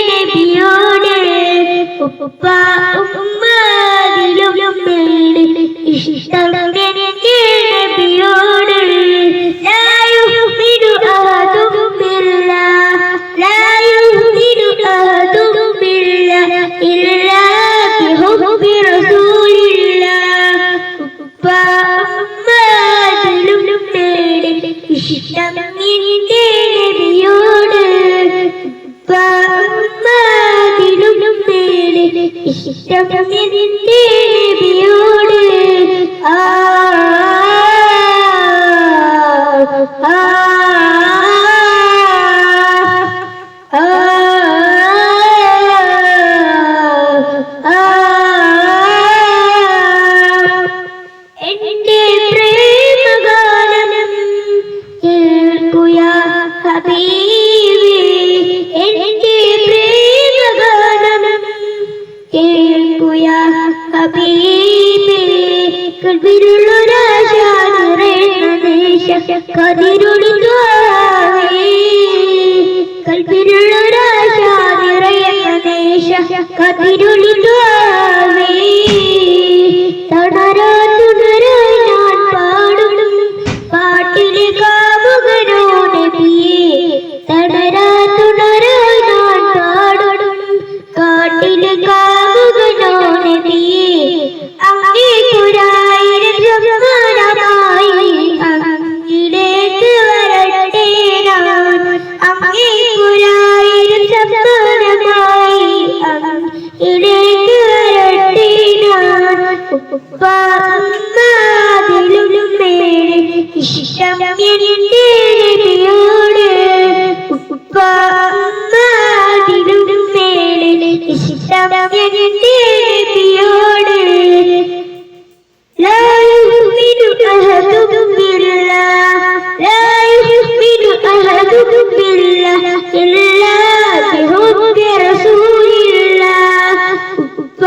നബിയോട് ഉപ്പ ഉമ്മദിലും മേലെ ഇഷ്ടം നബിയോട് ലാ യുമിനു അഹദും ബില്ലാഹ് ലാ യുമിനു അഹദും ബില്ലാഹ് ഇല്ലാ ബിഹുബ്ബി റസൂലില്ലാഹ് ഉപ്പ ഉമ്മദിലും മേലെ ഇഷ്ടം നബിയോട് ഉപ്പ ഉമ്മദിലും മേലെ ഇഷ്ടം നബിയോട് എന്റെ പ്രേമഗാനം കേൾക്കുയാ ഹബീബി എന്റെ പ്രേമഗാനം കേൾക്കുയാ ഹബീബി കൽബിലുള്ളൊരാശ നിറയുന്ന ദേശം കതിരൊളിതുവാവേ കൽബിലുള്ളൊരാശ നിറയുന്ന ദേശം കതിരൊളിതുവാവേ തണരാ തുടരാ ഞാൻ പാടും പാട്ടിലെ കാമുകനോ നബിയേ തണരാ തുടരാ ഞാൻ പാടും കാട്ടിലെ കാമുകനോ നബിയേ അങ്ങേക്കൊരായിരം സമ്മാനമായി അങ്ങിലേക്ക് വരട്ടെ ഞാൻ അങ്ങേക്കൊരായിരം സമ്മാനമായി അങ്ങിലേക്ക് വരട്ടെ ഞാൻ ഉപ്പ ഉമ്മദിലും മേലെ ഇഷ്ടം എന്റെ നബിയോട് ഉപ്പ ഉമ്മദിലും മേലെ ഇഷ്ടം എന്റെ നബിയോട് ലാ യുമിനു അഹദും ബില്ലാഹ് ലാ യുമിനു അഹദും ബില്ലാഹ് ഇല്ലാ ബിഹുബ്ബി റസൂലില്ലാഹ് ഉപ്പ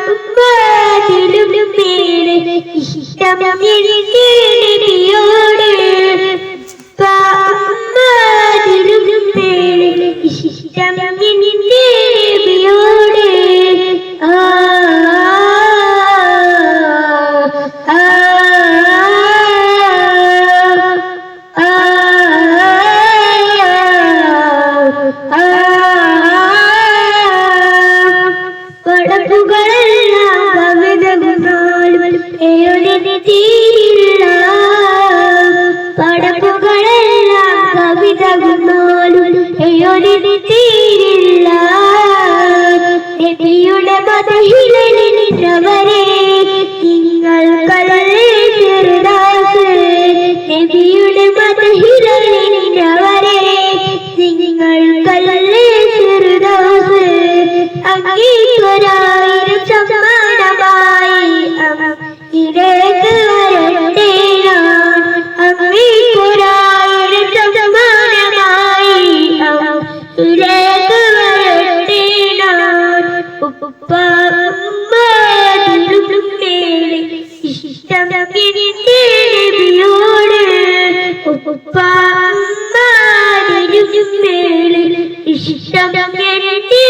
ഉമ്മദിലും മേലെ ഇഷ്ടം എന്റെ നബിയോട് ഉപ്പ ഉമ്മദിലും മേലെ ഇഷ്ടം എന്റെ നബിയോട് പടപ്പുകളെല്ലാം കവിതകുന്നാലും ഏയൊരിന് തീരില്ല പടപ്പുകളെല്ലാം കവിതകുന്നാലും ഏയൊരിന് തീരില്ല നബിയുടെ മദഹിലനിന്നവരെ നിങ്ങൾക്കല്ലേ ചെറുദാസ് നബിയുടെ മദഹിലനിന്നവരെ നിങ്ങൾക്കല്ലേ ചെറുദാസ് അങ്ങേക്കൊരായിരം സമ്മാനമായി അങ്ങേക്ക് വരട്ടെ ഞാൻ അങ്ങേക്കൊരായിരം സമ്മാനമായി അങ്ങേക്ക് വരട്ടെ ഞാൻ ഉപ്പ ഉമ്മദിലും മേലെ ഇഷ്ടം എന്റെ നബിയോട് ഉപ്പ ഉമ്മദിലും മേലെ ഇഷ്ടം എന്റെ